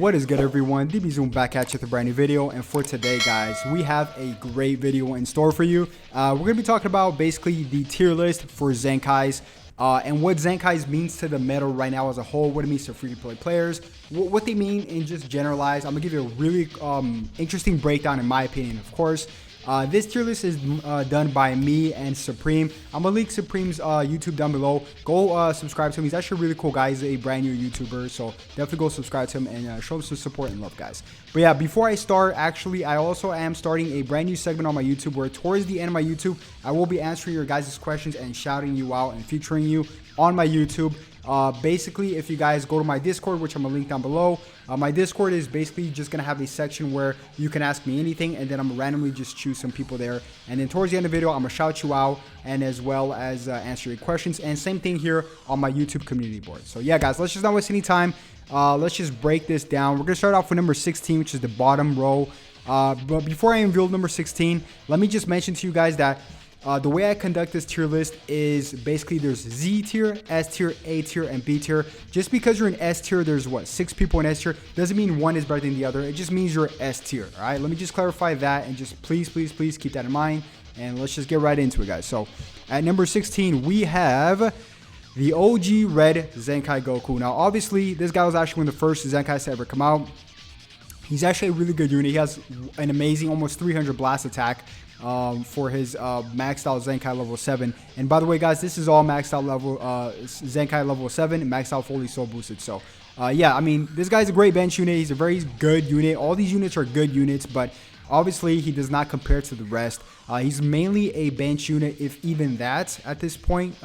What is good, everyone? DB Zoom back at you with a brand new video, and for today, guys, we have a great video in store for you. We're going to be talking about basically the tier list for Zenkais and what Zenkais means to the meta right now as a whole, what it means to free-to-play players, what they mean in just generalized. I'm going to give you a really interesting breakdown in my opinion, of course. This tier list is done by me and Supreme. I'm gonna link Supreme's YouTube down below. Go subscribe to him. He's actually a really cool guy. He's a brand new YouTuber, so definitely go subscribe to him and show him some support and love, guys. But yeah, before I start, actually, I also am starting a brand new segment on my YouTube where towards the end of my YouTube, I will be answering your guys' questions and shouting you out and featuring you on my YouTube. Basically, if you guys go to my Discord, which I'm gonna link down below, my Discord is basically just gonna have a section where you can ask me anything, and then I'm gonna randomly just choose some people there, and then towards the end of the video I'm gonna shout you out and as well as answer your questions. And same thing here on my YouTube community board. So yeah, guys, let's just not waste any time. Let's just break this down. We're gonna start off with number 16, which is the bottom row. But before I unveil number 16, let me just mention to you guys that the way I conduct this tier list is basically there's Z tier, S tier, A tier, and B tier. Just because you're in S tier, there's what, 6 people in S tier, doesn't mean one is better than the other. It just means you're S tier, all right? Let me just clarify that and just please keep that in mind. And let's just get right into it, guys. So at number 16, we have the OG Red Zenkai Goku. Now, obviously, this guy was actually one of the first Zenkais to ever come out. He's actually a really good unit. He has an amazing almost 300 blast attack for his maxed out Zenkai level 7. And by the way, guys, this is all maxed out level Zenkai level 7 and maxed out fully soul boosted. So yeah, I mean, this guy's a great bench unit. He's a very good unit. All these units are good units, but obviously he does not compare to the rest. He's mainly a bench unit, if even that, at this point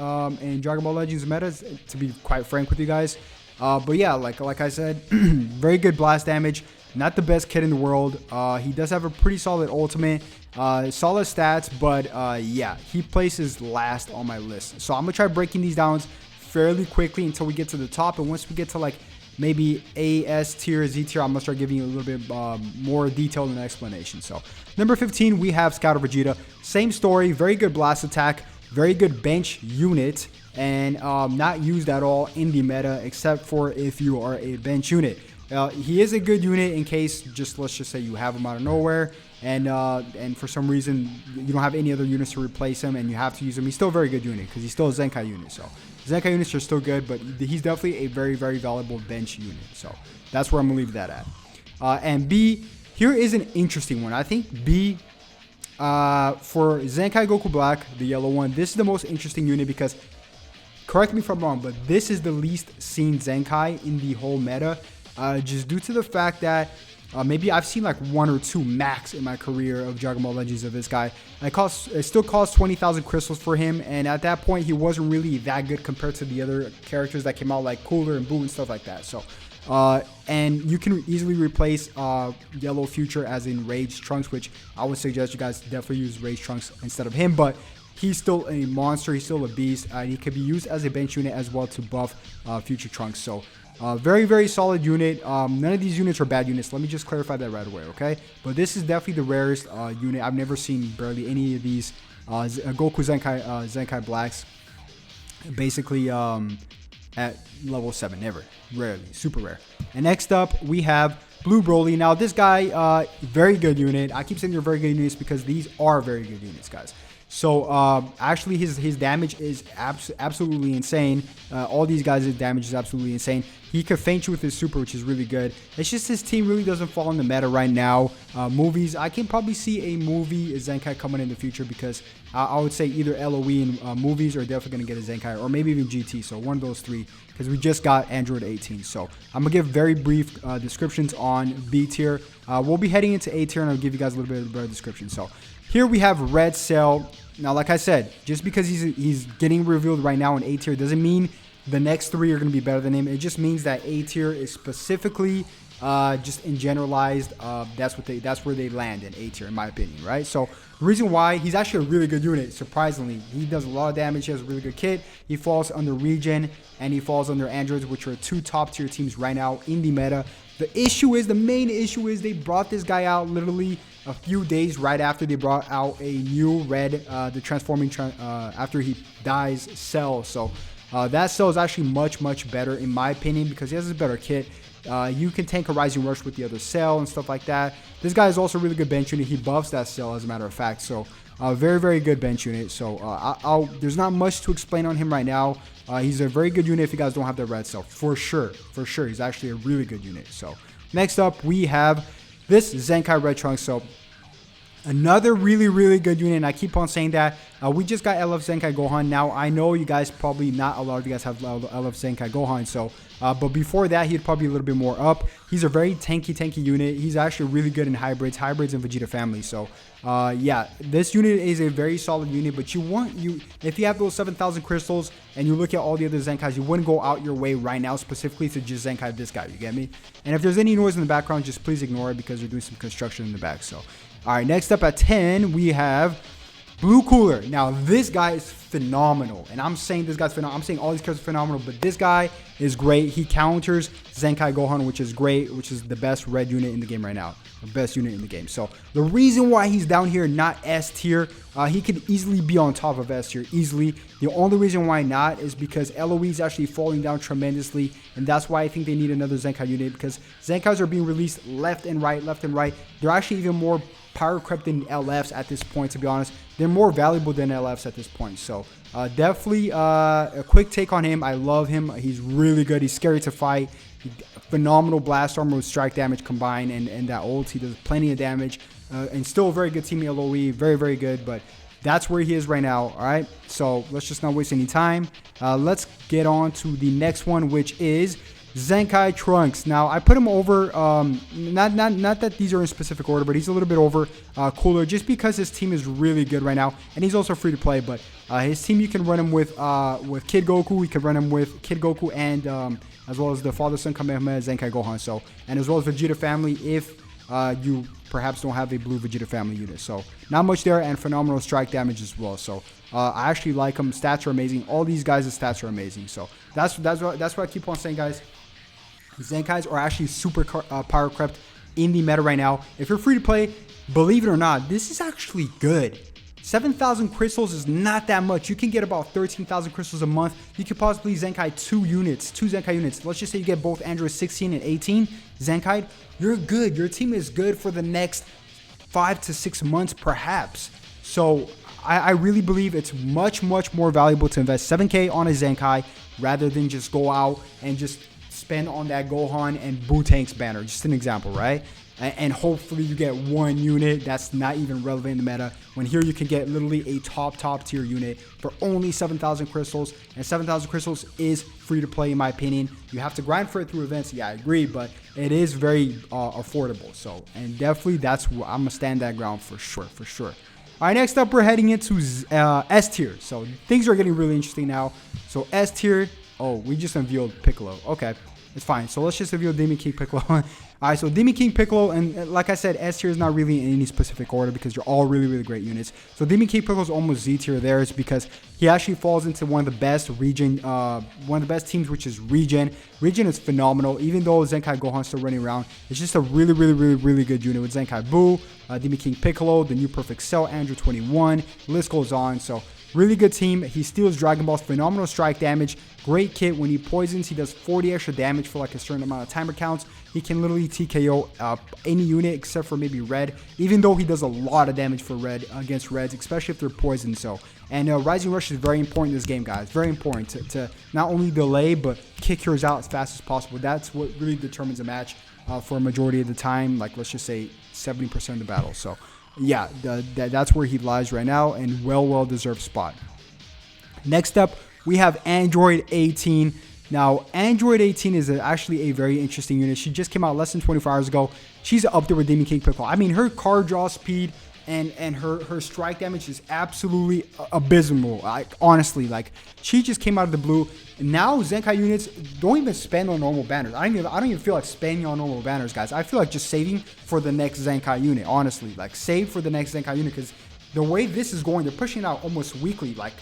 in Dragon Ball Legends meta, to be quite frank with you guys. But yeah, like I said, very good blast damage. Not the best kid in the world. He does have a pretty solid ultimate, solid stats, but yeah, he places last on my list. So I'm gonna try breaking these down fairly quickly until we get to the top, and once we get to like maybe A, S tier, Z tier, I'm gonna start giving you a little bit more detail and explanation. So number 15, we have Scouter Vegeta. Same story, very good blast attack, very good bench unit, and not used at all in the meta except for if you are a bench unit. He is a good unit in case, let's just say you have him out of nowhere, and for some reason you don't have any other units to replace him and you have to use him. He's still a very good unit because he's still a Zenkai unit. So Zenkai units are still good, but he's definitely a very valuable bench unit. So that's where I'm gonna leave that at. And B, here is an interesting one. I think B, for Zenkai Goku Black, the yellow one, this is the most interesting unit because, correct me if I'm wrong, but this is the least seen Zenkai in the whole meta. Just due to the fact that maybe I've seen like 1 or 2 max in my career of Dragon Ball Legends of this guy. It still costs 20,000 crystals for him, and at that point he wasn't really that good compared to the other characters that came out like Cooler and Boo and stuff like that. So and you can easily replace Yellow Future as in Rage Trunks, which I would suggest you guys definitely use Rage Trunks instead of him, but he's still a monster, he's still a beast. He could be used as a bench unit as well to buff Future Trunks. So very solid unit. None of these units are bad units. Let me just clarify that right away, okay? But this is definitely the rarest unit. I've never seen barely any of these Goku Zenkai Blacks basically at level 7. Never. Rarely. Super rare. And next up, we have Blue Broly. Now, this guy, very good unit. I keep saying they're very good units because these are very good units, guys. So actually his damage is absolutely insane. All these guys' damage is absolutely insane. He could feint you with his super, which is really good. It's just his team really doesn't fall in the meta right now. Movies, I can probably see a movie Zenkai coming in the future because I would say either LOE and movies are definitely going to get a Zenkai, or maybe even GT. So one of those three, because we just got Android 18. So I'm going to give very brief descriptions on B tier. We'll be heading into A tier, and I'll give you guys a little bit of a better description. So here we have Red Cell. Now, like I said, just because he's getting revealed right now in A tier doesn't mean the next 3 are going to be better than him. It just means that A tier is specifically just in generalized. That's where they land in A tier, in my opinion, right? So the reason why he's actually a really good unit, surprisingly, he does a lot of damage. He has a really good kit. He falls under Regen and he falls under Androids, which are 2 top tier teams right now in the meta. The main issue is they brought this guy out literally a few days right after they brought out a new red, the transforming after he dies Cell. So that Cell is actually much better in my opinion because he has a better kit. You can tank a Rising Rush with the other cell and stuff like that. This guy is also a really good bench unit. He buffs that cell, as a matter of fact. So very, very good bench unit. So there's not much to explain on him right now. He's a very good unit if you guys don't have the red cell. For sure. For sure. He's actually a really good unit. So next up, we have this Zenkai Red Trunks. So another really, really good unit, and I keep on saying that. We just got LF Zenkai Gohan. Now, I know you guys probably, not a lot of you guys have LF Zenkai Gohan, so, but before that, he'd probably be a little bit more up. He's a very tanky unit. He's actually really good in hybrids and Vegeta family, so, yeah, this unit is a very solid unit, but if you have those 7,000 crystals, and you look at all the other Zenkais, you wouldn't go out your way right now, specifically to just Zenkai this guy, you get me? And if there's any noise in the background, just please ignore it, because they're doing some construction in the back, so. All right, next up at 10, we have Blue Cooler. Now, this guy is phenomenal. And I'm saying this guy's phenomenal. I'm saying all these characters are phenomenal, but this guy is great. He counters Zenkai Gohan, which is great, which is the best red unit in the game right now. The best unit in the game. So, the reason why he's down here, not S tier, he could easily be on top of S tier, easily. The only reason why not is because LOE is actually falling down tremendously, and that's why I think they need another Zenkai unit, because Zenkais are being released left and right. They're actually even more power crept than LFs at this point, to be honest. They're more valuable than LFs at this point. So definitely a quick take on him. I love him. He's really good. He's scary to fight. Phenomenal blast armor with strike damage combined, and that ult, he does plenty of damage, and still a very good team LOE. Very, very good, but that's where he is right now. All right, so let's just not waste any time. Let's get on to the next one, which is Zenkai Trunks. Now, I put him over, not that these are in specific order, but he's a little bit over Cooler, just because his team is really good right now, and he's also free to play. But his team, you can run him with Kid Goku. You can run him with Kid Goku and as well as the Father-Son Kamehameha Zenkai Gohan. So, and as well as Vegeta family, if you perhaps don't have a blue Vegeta family unit. So, not much there, and phenomenal strike damage as well. So, I actually like him. Stats are amazing. All these guys' stats are amazing. So, that's what I keep on saying, guys. Zenkais are actually super power crept in the meta right now. If you're free to play, believe it or not, this is actually good. 7,000 crystals is not that much. You can get about 13,000 crystals a month. You could possibly Zenkai two Zenkai units. Let's just say you get both Android 16 and 18 Zenkai. You're good. Your team is good for the next 5 to 6 months, perhaps. So I really believe it's much more valuable to invest 7K on a Zenkai rather than just go out and just spend on that Gohan and Boo Tank's banner. Just an example, right? And hopefully you get one unit that's not even relevant in the meta, when here you can get literally a top tier unit for only 7,000 crystals, and 7,000 crystals is free to play in my opinion. You have to grind for it through events, yeah, I agree, but it is very affordable. So, and definitely that's where I'm gonna stand that ground for sure. All right, next up we're heading into S tier. So things are getting really interesting now. So S tier, oh, we just unveiled Piccolo. Okay, it's fine. So let's just reveal Demon King Piccolo. All right, so Demon King Piccolo, and like I said, S tier is not really in any specific order because you're all really great units. So Demon King Piccolo is almost Z tier there, is because he actually falls into one of the best teams, which is Regen. Regen is phenomenal, even though Zenkai Gohan's still running around. It's just a really good unit with Zenkai Boo, Demon King Piccolo, the new Perfect Cell, Andrew 21, the list goes on. So really good team. He steals Dragon Balls, phenomenal strike damage, great kit. When he poisons, he does 40 extra damage for like a certain amount of timer counts. He can literally TKO any unit except for maybe red, even though he does a lot of damage for red against reds, especially if they're poisoned. So, and Rising Rush is very important in this game, guys. Very important to not only delay but kick yours out as fast as possible. That's what really determines a match for a majority of the time, like let's just say 70% of the battle. So yeah, that's where he lies right now, and well deserved spot. Next up, we have Android 18. Now, Android 18 is actually a very interesting unit. She just came out less than 24 hours ago. She's up there with Demon King Piccolo. I mean, her card draw speed and her strike damage is absolutely abysmal. Honestly, like, she just came out of the blue. And now Zenkai units don't even spend on normal banners. I don't even feel like spending on normal banners, guys. I feel like just saving for the next Zenkai unit, honestly. Like, save for the next Zenkai unit, because the way this is going, they're pushing out almost weekly, like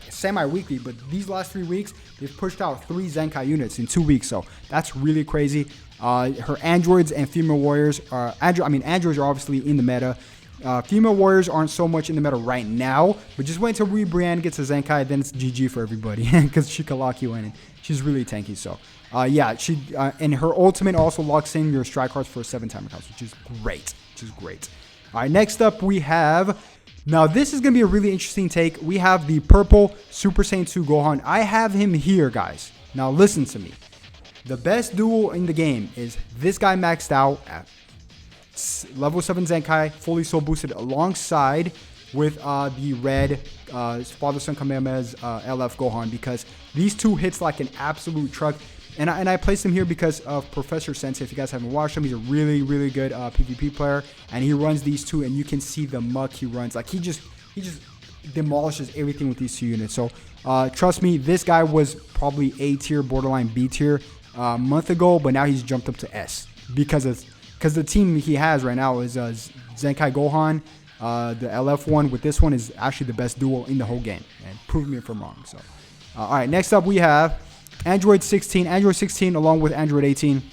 semi-weekly, but these last 3 weeks, they've pushed out 3 Zenkai units in 2 weeks, so that's really crazy. Her androids and female warriors are, androids are obviously in the meta. Female warriors aren't so much in the meta right now, but just wait until Brienne gets a Zenkai, then it's GG for everybody because she can lock you in. And she's really tanky. So yeah, and her ultimate also locks in your strike cards for 7-timer counts, which is great. All right, next up we have. Now, this is going to be a really interesting take. We have the purple Super Saiyan 2 Gohan. I have him here, guys. Now, listen to me. The best duel in the game is this guy maxed out at level 7 Zenkai, fully soul boosted, alongside with the red Father-Son Kamehameha's LF Gohan, because these two hits like an absolute truck. And I placed him here because of Professor Sensei. If you guys haven't watched him, he's a really, really good PvP player. And he runs these two, and you can see the muck he runs. Like, he just demolishes everything with these two units. So, trust me, this guy was probably A tier, borderline B tier a month ago. But now he's jumped up to S. Because the team he has right now is Zenkai Gohan. The LF one with this one is actually the best duel in the whole game. And prove me if I'm wrong. So, all right, next up we have Android 16. Android 16 along with Android 18.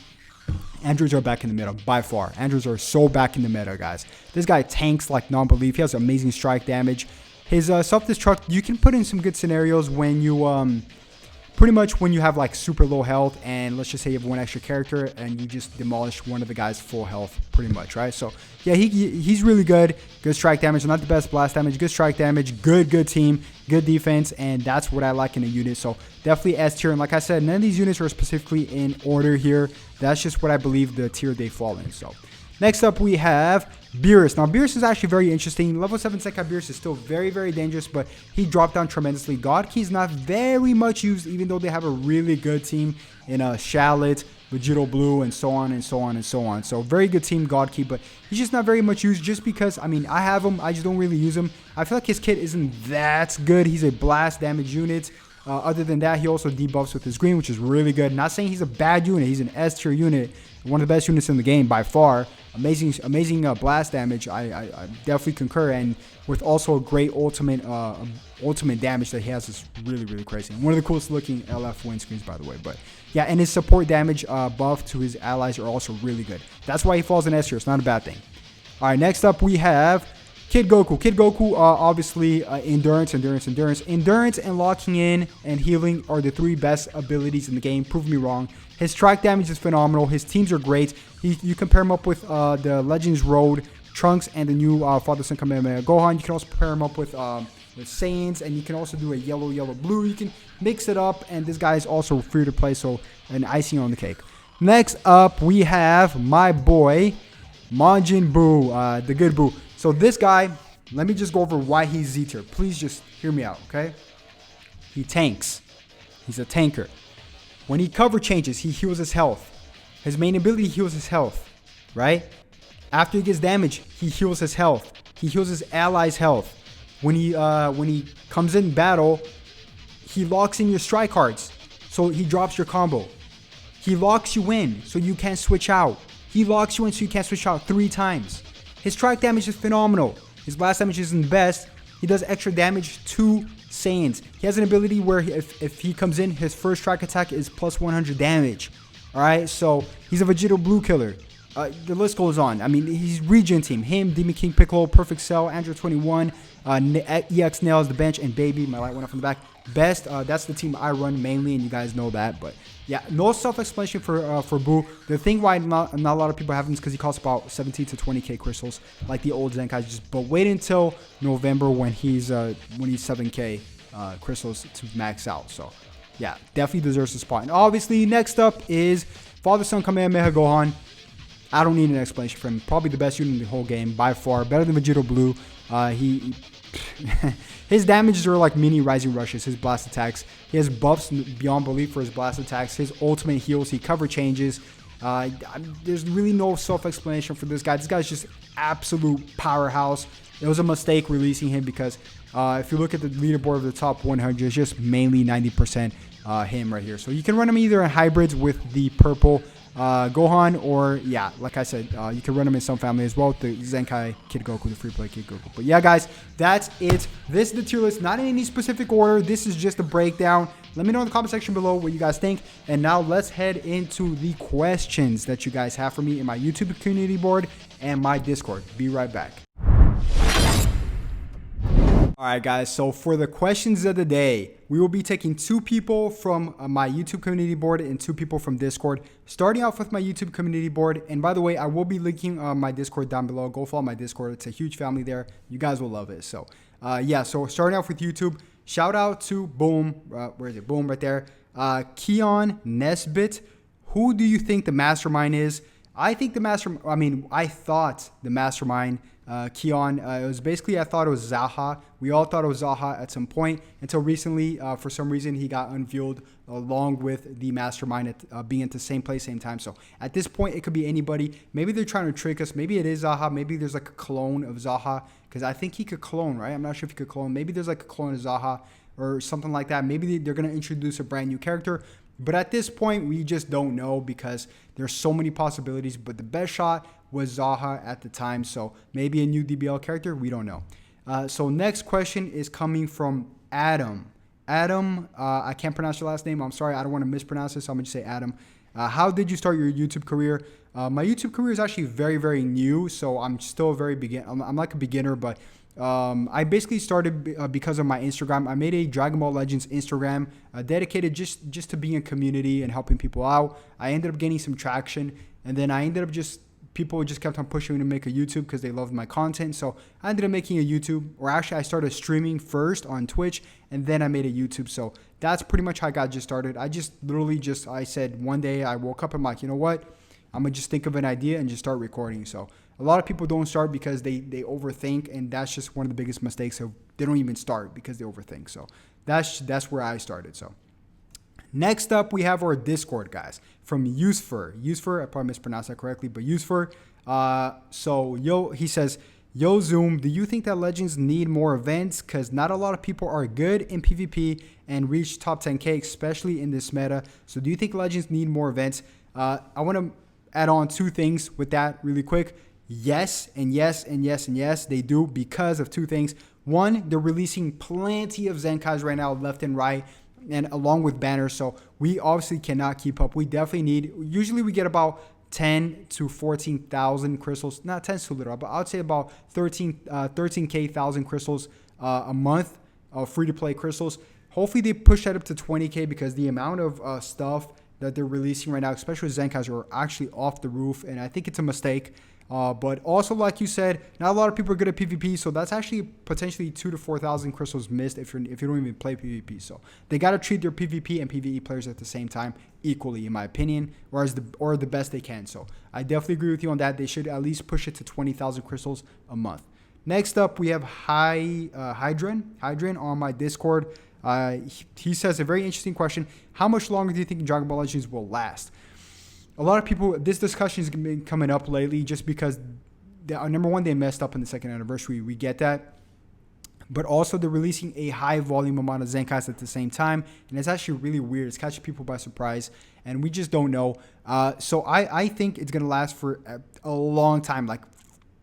Androids are back in the meta by far. Androids are so back in the meta, guys. This guy tanks like non-belief. He has amazing strike damage. His self-destruct, you can put in some good scenarios when you pretty much when you have like super low health, and let's just say you have one extra character and you just demolish one of the guys full health pretty much, right? So yeah, he's really good. Good strike damage, not the best blast damage, good strike damage, good team, good defense, and that's what I like in a unit. So definitely S tier. And like I said, none of these units are specifically in order here. That's just what I believe the tier they fall in. So next up we have Beerus. Now Beerus is actually very interesting. Level 7 Zenkai Beerus is still very, very dangerous, but he dropped down tremendously. God Key's not very much used, even though they have a really good team in Shallot, Vegeta Blue, and so on and so on and so on. So very good team, God Key, but he's just not very much used just because, I mean, I have him, I just don't really use him. I feel like his kit isn't that good. He's a blast damage unit. Other than that, he also debuffs with his green, which is really good. Not saying he's a bad unit. He's an S tier unit, one of the best units in the game by far. Amazing blast damage. I definitely concur, and with also a great ultimate damage that he has is really, really crazy. And one of the coolest looking LF windscreens, by the way. But yeah, and his support damage buff to his allies are also really good. That's why he falls in S tier. It's not a bad thing. All right, next up we have Kid Goku. Kid Goku, obviously, endurance, and locking in and healing are the 3 best abilities in the game. Prove me wrong. His strike damage is phenomenal. His teams are great. You can pair him up with the Legends Road, Trunks, and the new Father-Son Kamehameha Gohan. You can also pair him up with Saiyans, and you can also do a yellow, blue. You can mix it up, and this guy is also free to play, so an icing on the cake. Next up, we have my boy, Majin Buu, the good Buu. So this guy, let me just go over why he's Z tier. Please just hear me out, okay? He tanks. He's a tanker. When he cover changes, he heals his health. His main ability heals his health, right? After he gets damage, he heals his health. He heals his allies' health. When he comes in battle, he locks in your strike cards, so he drops your combo. He locks you in, so you can't switch out. He locks you in, so you can't switch out 3 times. His strike damage is phenomenal. His blast damage isn't the best. He does extra damage to Saiyans. He has an ability where if he comes in, his first strike attack is plus 100 damage. Alright, so he's a Vegeta Blue killer. The list goes on. I mean, he's Regen team. Him, Demon King Piccolo, Perfect Cell, Android 21, EX Nails, the bench, and Baby. My light went off in the back. Best, that's the team I run mainly, and you guys know that. But yeah, no self-explanation for Buu. The thing why not a lot of people have him is because he costs about 17 to 20k crystals, like the old Zenkai. But wait until November when he's 7k crystals to max out. So yeah, definitely deserves a spot. And obviously, next up is Father-Son Kamehameha Gohan. I don't need an explanation for him. Probably the best unit in the whole game by far. Better than Vegeta Blue. His damages are like mini rising rushes. His blast attacks. He has buffs beyond belief for his blast attacks. His ultimate heals. He cover changes. There's really no self-explanation for this guy. This guy's just absolute powerhouse. It was a mistake releasing him because if you look at the leaderboard of the top 100, it's just mainly 90% him right here. So you can run him either in hybrids with the purple Gohan, or yeah, like I said, you can run him in some family as well with the Zenkai Kid Goku, the free play Kid Goku. But yeah, guys, that's it. This is the tier list, not in any specific order. This is just a breakdown. Let me know in the comment section below what you guys think. And now let's head into the questions that you guys have for me in my YouTube community board and my Discord. Be right back. All right, guys. So for the questions of the day, we will be taking 2 people from my YouTube community board and 2 people from Discord. Starting off with my YouTube community board. And by the way, I will be linking my Discord down below. Go follow my Discord. It's a huge family there. You guys will love it. So yeah, so starting off with YouTube, shout out to Boom. Where is it? Boom right there. Keon Nesbit. Who do you think the mastermind is? I think I thought the mastermind, Keon, it was basically, I thought it was Zaha. We all thought it was Zaha at some point until recently, for some reason, he got unveiled along with the mastermind being at the same place, same time. So at this point, it could be anybody. Maybe they're trying to trick us. Maybe it is Zaha. Maybe there's like a clone of Zaha, because I think he could clone, right? I'm not sure if he could clone. Maybe there's like a clone of Zaha or something like that. Maybe they're going to introduce a brand new character. But at this point, we just don't know because there's so many possibilities. But the best shot was Zaha at the time. So maybe a new DBL character. We don't know. So next question is coming from Adam. Adam, I can't pronounce your last name. I'm sorry. I don't want to mispronounce this. So I'm going to say Adam. How did you start your YouTube career? My YouTube career is actually very, very new. So I'm still a very I'm like a beginner, but I basically started because of my Instagram. I made a Dragon Ball Legends Instagram dedicated just to being a community and helping people out. I ended up gaining some traction, and then I ended up people just kept on pushing me to make a YouTube because they loved my content. So I ended up making a YouTube, or actually I started streaming first on Twitch, and then I made a YouTube. So that's pretty much how I got started. I I said one day I woke up and I'm like, you know what? I'm going to just think of an idea and just start recording. So a lot of people don't start because they overthink, and that's just one of the biggest mistakes. So they don't even start because they overthink. So that's where I started. So next up, we have our Discord, guys, from Youtbe. I probably mispronounced that correctly, but Youtbe. He says, yo, Zoom, do you think that Legends need more events? Because not a lot of people are good in PvP and reach top 10K, especially in this meta. So do you think Legends need more events? I want to add on 2 things with that really quick. Yes, and yes, and yes, and yes, they do, because of 2 things. One, they're releasing plenty of Zenkais right now, left and right, and along with banners. So we obviously cannot keep up. We definitely usually we get about 10 to 14,000 crystals. Not 10 too little, but I would say about 13,000 crystals a month of free-to-play crystals. Hopefully they push that up to 20K, because the amount of stuff that they're releasing right now, especially Zenkais, are actually off the roof, and I think it's a mistake. But also, like you said, not a lot of people are good at PvP, so that's actually potentially 2,000 to 4,000 crystals missed if you don't even play PvP. So they got to treat their PvP and PvE players at the same time equally, in my opinion, or the best they can. So I definitely agree with you on that. They should at least push it to 20,000 crystals a month. Next up, we have Hydran on my Discord. He says a very interesting question. How much longer do you think Dragon Ball Legends will last? A lot of people, this discussion has been coming up lately just because, number one, they messed up in the 2nd anniversary. We get that. But also, they're releasing a high volume amount of Zenkais at the same time. And it's actually really weird. It's catching people by surprise. And we just don't know. So I think it's going to last for a long time, like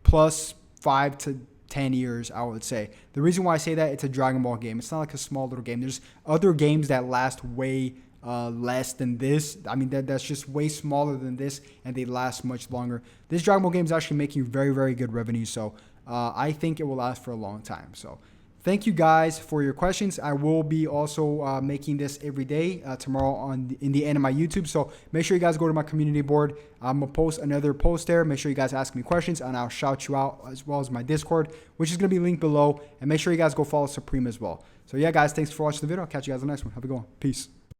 plus 5 to 10 years, I would say. The reason why I say that, it's a Dragon Ball game. It's not like a small little game. There's other games that last way less than this. I mean, that's just way smaller than this, and they last much longer. This Dragon Ball game is actually making very, very good revenue. So I think it will last for a long time. So thank you guys for your questions. I will be also making this every day tomorrow in the end of my YouTube. So make sure you guys go to my community board. I'm going to post another post there. Make sure you guys ask me questions, and I'll shout you out, as well as my Discord, which is going to be linked below. And make sure you guys go follow Supreme as well. So yeah, guys, thanks for watching the video. I'll catch you guys on the next one. Have a good one. Peace.